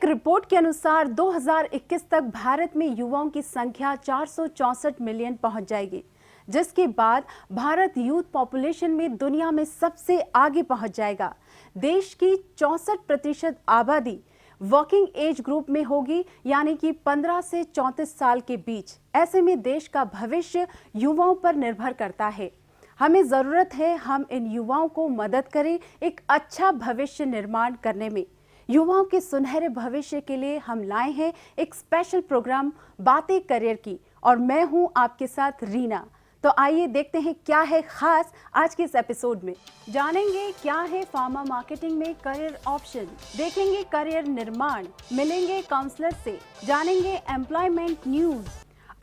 एक रिपोर्ट के अनुसार 2021 तक भारत में युवाओं की संख्या 464 मिलियन पहुंच जाएगी, जिसके बाद भारत यूथ पॉपुलेशन में दुनिया में सबसे आगे पहुंच जाएगा। देश की 64% आबादी वर्किंग एज ग्रुप में होगी, यानी कि 15 से 34 साल के बीच। ऐसे में देश का भविष्य युवाओं पर निर्भर करता है। हमें जरूरत है हम इन युवाओं को मदद करें एक अच्छा भविष्य निर्माण करने में। युवाओं के सुनहरे भविष्य के लिए हम लाए हैं एक स्पेशल प्रोग्राम बातें करियर की, और मैं हूं आपके साथ रीना। तो आइए देखते हैं क्या है खास आज के इस एपिसोड में। जानेंगे क्या है फार्मा मार्केटिंग में करियर ऑप्शन, देखेंगे करियर निर्माण, मिलेंगे काउंसलर से, जानेंगे एम्प्लॉयमेंट न्यूज।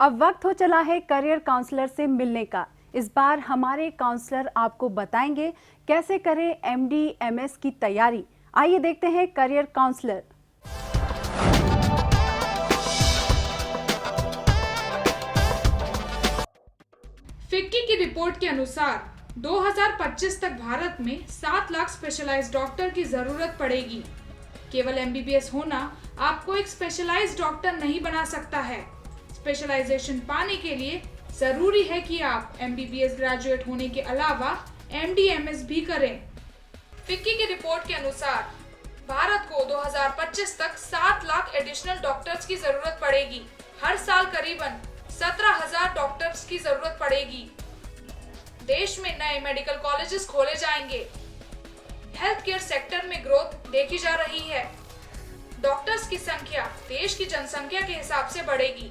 अब वक्त हो चला है करियर काउंसलर से मिलने का। इस बार हमारे काउंसलर आपको बताएंगे कैसे करें एमडी एमएस की तैयारी। आइए देखते हैं करियर काउंसलर। फिक्की की रिपोर्ट के अनुसार 2025 तक भारत में 7 लाख स्पेशलाइज्ड डॉक्टर की जरूरत पड़ेगी। केवल एमबीबीएस होना आपको एक स्पेशलाइज्ड डॉक्टर नहीं बना सकता है। स्पेशलाइजेशन पाने के लिए जरूरी है कि आप एमबीबीएस ग्रेजुएट होने के अलावा एमडी-एमएस भी करें। फिक्की की रिपोर्ट के अनुसार भारत को 2025 तक 7 लाख एडिशनल डॉक्टर्स की जरूरत पड़ेगी। हर साल करीबन 17,000 डॉक्टर्स की जरूरत पड़ेगी। देश में नए मेडिकल कॉलेजेस खोले जाएंगे। हेल्थ केयर सेक्टर में ग्रोथ देखी जा रही है। डॉक्टर्स की संख्या देश की जनसंख्या के हिसाब से बढ़ेगी।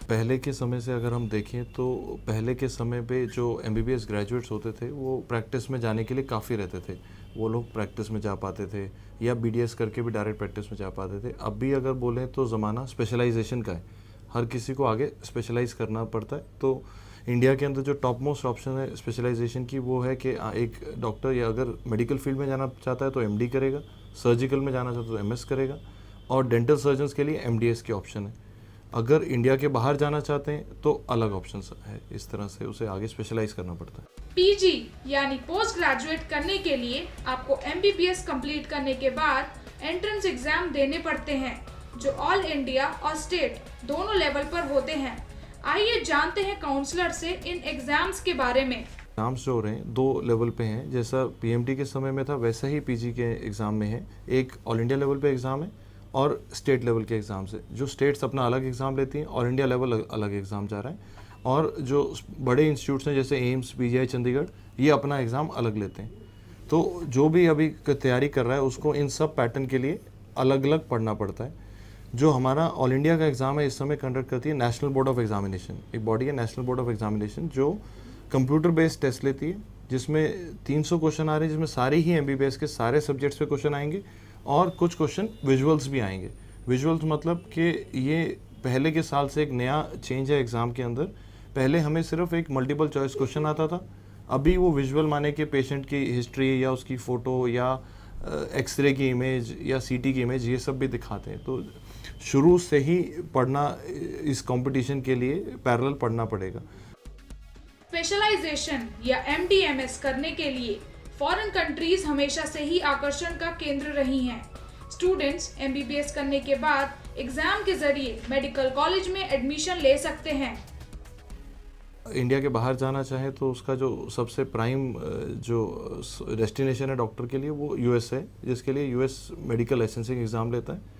पहले के समय से अगर हम देखें तो पहले के समय पे जो एमबीबीएस ग्रेजुएट्स होते थे वो प्रैक्टिस में जाने के लिए काफ़ी रहते थे। वो लोग प्रैक्टिस में जा पाते थे या बीडीएस करके भी डायरेक्ट प्रैक्टिस में जा पाते थे। अब भी अगर बोलें तो ज़माना स्पेशलाइजेशन का है, हर किसी को आगे स्पेशलाइज करना पड़ता है। तो इंडिया के अंदर जो टॉप मोस्ट ऑप्शन है स्पेशलाइजेशन की वो है कि एक डॉक्टर या अगर मेडिकल फील्ड में जाना चाहता है तो एमडी करेगा, सर्जिकल में जाना चाहता है तो एमएस करेगा, और डेंटल सर्जन्स के लिए एमडीएस की ऑप्शन है। अगर इंडिया के बाहर जाना चाहते हैं तो अलग ऑप्शन है। इस तरह से उसे आगे स्पेशलाइज करना पड़ता है। पीजी यानी पोस्ट ग्रेजुएट करने के लिए आपको एमबीबीएस कंप्लीट करने के बाद एंट्रेंस एग्जाम देने पड़ते हैं, जो ऑल इंडिया और स्टेट दोनों लेवल पर होते हैं। आइए जानते हैं काउंसलर से इन एग्जाम्स के बारे में। एग्जाम्स जो हो रहे हैं 2 लेवल पे हैं। जैसा पीएमटी के समय में था वैसा ही पीजी के एग्ज़ाम में है। एक ऑल इंडिया लेवल पे एग्ज़ाम है और स्टेट लेवल के एग्ज़ाम से। जो स्टेट्स अपना अलग एग्ज़ाम लेती हैं, ऑल इंडिया लेवल अलग एग्ज़ाम जा रहा है। और जो बड़े इंस्टीट्यूट्स हैं जैसे एम्स, पीजीआई चंडीगढ़, ये अपना एग्ज़ाम अलग लेते हैं। तो जो भी अभी तैयारी कर रहा है उसको इन सब पैटर्न के लिए अलग अलग पढ़ना पड़ता है। जो हमारा ऑल इंडिया का एग्ज़ाम है इस समय कंडक्ट करती है नेशनल बोर्ड ऑफ एग्जामिनेशन। एक बॉडी है नेशनल बोर्ड ऑफ एग्जामिनेशन जो कंप्यूटर बेस्ड टेस्ट लेती है, जिसमें 300 क्वेश्चन आ रहे हैं, जिसमें सारे ही एमबीबीएस के सारे सब्जेक्ट्स पे क्वेश्चन आएंगे और कुछ क्वेश्चन विजुअल्स भी आएंगे। विजुअल्स मतलब कि ये पहले के साल से एक नया चेंज है एग्ज़ाम के अंदर। पहले हमें सिर्फ एक मल्टीपल चॉइस क्वेश्चन आता था, अभी वो विजुअल माने कि पेशेंट की हिस्ट्री या उसकी फ़ोटो या एक्सरे की इमेज या सीटी की इमेज, ये सब भी दिखाते हैं। तो शुरू से ही पढ़ना, इस कंपटीशन के लिए पैरेलल पढ़ना पड़ेगा। स्पेशलाइजेशन या एमडी-एमएस करने के लिए फॉरेन कंट्रीज हमेशा से ही आकर्षण का केंद्र रही हैं। स्टूडेंट्स एमबीबीएस करने के बाद एग्जाम के जरिए मेडिकल कॉलेज में एडमिशन ले सकते हैं। इंडिया के बाहर जाना चाहे तो उसका जो सबसे प्राइम जो डेस्टिनेशन है डॉक्टर के लिए वो यूएस है, जिसके लिए यूएस मेडिकल लाइसेंसिंग एग्ज़ाम लेता है।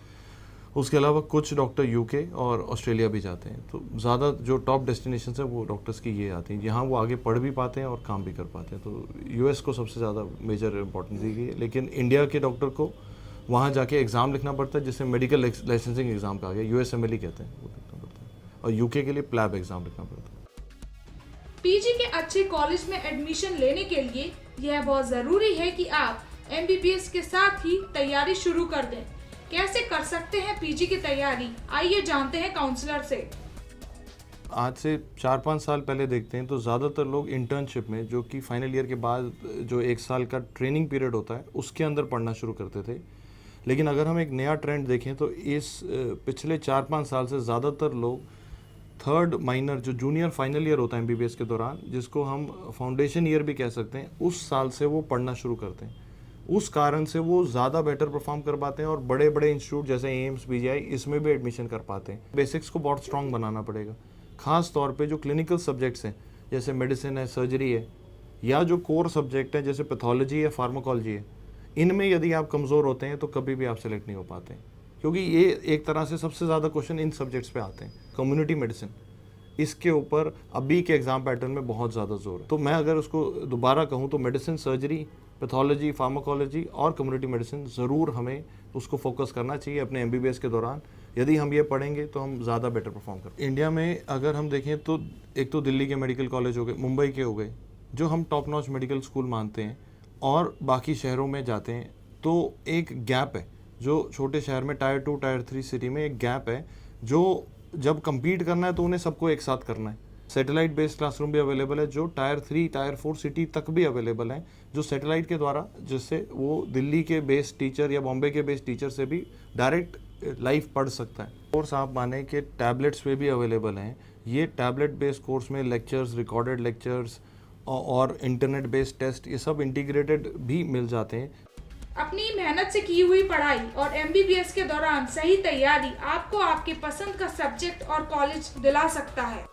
उसके अलावा कुछ डॉक्टर यूके और ऑस्ट्रेलिया भी जाते हैं। तो ज़्यादा जो टॉप डेस्टिनेशन है वो डॉक्टर्स की ये आती हैं, यहाँ वो आगे पढ़ भी पाते हैं और काम भी कर पाते हैं। तो यूएस को सबसे ज़्यादा मेजर इंपॉर्टेंस दी गई है। लेकिन इंडिया के डॉक्टर को वहाँ जाके एग्ज़ाम लिखना पड़ता है, जिसे मेडिकल लाइसेंसिंग एग्ज़ाम कहा गया, यूएसएमएलई कहते हैं, वो लिखना पड़ता है। और यूके के लिए प्लैब एग्ज़ाम लिखना पड़ता है। पीजी के अच्छे कॉलेज में एडमिशन लेने के लिए यह बहुत जरूरी है कि आप एमबीबीएस के साथ ही तैयारी शुरू कर दें। कैसे कर सकते हैं पीजी की तैयारी, आइए जानते हैं काउंसलर से। आज से 4-5 साल पहले देखते हैं तो ज़्यादातर लोग इंटर्नशिप में, जो कि फाइनल ईयर के बाद जो 1 साल का ट्रेनिंग पीरियड होता है, उसके अंदर पढ़ना शुरू करते थे। लेकिन अगर हम एक नया ट्रेंड देखें तो इस पिछले 4-5 साल से ज़्यादातर लोग थर्ड माइनर, जो जूनियर फाइनल ईयर होता है एमबीबीएस के दौरान, जिसको हम फाउंडेशन ईयर भी कह सकते हैं, उस साल से वो पढ़ना शुरू करते हैं। उस कारण से वो ज़्यादा बेटर परफॉर्म कर पाते हैं और बड़े बड़े इंस्टीट्यूट जैसे एम्स पीजीआई इसमें भी एडमिशन कर पाते हैं। बेसिक्स को बहुत स्ट्रॉन्ग बनाना पड़ेगा, खास तौर पे जो क्लिनिकल सब्जेक्ट्स हैं जैसे मेडिसिन है, सर्जरी है, या जो कोर सब्जेक्ट है जैसे पैथोलॉजी है, फार्माकोलॉजी है, इनमें यदि आप कमज़ोर होते हैं तो कभी भी आप सेलेक्ट नहीं हो पाते हैं, क्योंकि ये एक तरह से सबसे ज़्यादा क्वेश्चन इन सब्जेक्ट्स पे आते हैं। कम्युनिटी मेडिसिन, इसके ऊपर अभी के एग्जाम पैटर्न में बहुत ज़्यादा जोर है। तो मैं अगर उसको दोबारा कहूँ तो मेडिसिन, सर्जरी, पैथोलॉजी, फार्माकोलॉजी और कम्युनिटी मेडिसिन ज़रूर हमें उसको फोकस करना चाहिए अपने एमबीबीएस के दौरान। यदि हम ये पढ़ेंगे तो हम ज़्यादा बेटर परफॉर्म करें। इंडिया में अगर हम देखें तो एक तो दिल्ली के मेडिकल कॉलेज हो गए, मुंबई के हो गए, जो हम टॉप नॉच मेडिकल स्कूल मानते हैं, और बाकी शहरों में जाते हैं तो एक गैप है जो छोटे शहर में टायर 2, टायर 3 सिटी में एक गैप है, जो जब compete करना है तो उन्हें सबको एक साथ करना है। सैटेलाइट बेस्ड क्लासरूम भी अवेलेबल है जो टायर 3, टायर 4 सिटी तक भी अवेलेबल हैं, जो सैटेलाइट के द्वारा, जिससे वो दिल्ली के बेस्ड टीचर या बॉम्बे के बेस्ड टीचर से भी डायरेक्ट लाइव पढ़ सकता है। कोर्स आप माने कि टैबलेट्स पे भी अवेलेबल हैं। ये टैबलेट बेस्ड कोर्स में लेक्चर्स, रिकॉर्डेड लेक्चर्स और इंटरनेट बेस्ड टेस्ट, ये सब इंटीग्रेटेड भी मिल जाते हैं। अपनी मेहनत से की हुई पढ़ाई और एमबीबीएस के दौरान सही तैयारी आपको आपके पसंद का सब्जेक्ट और कॉलेज दिला सकता है।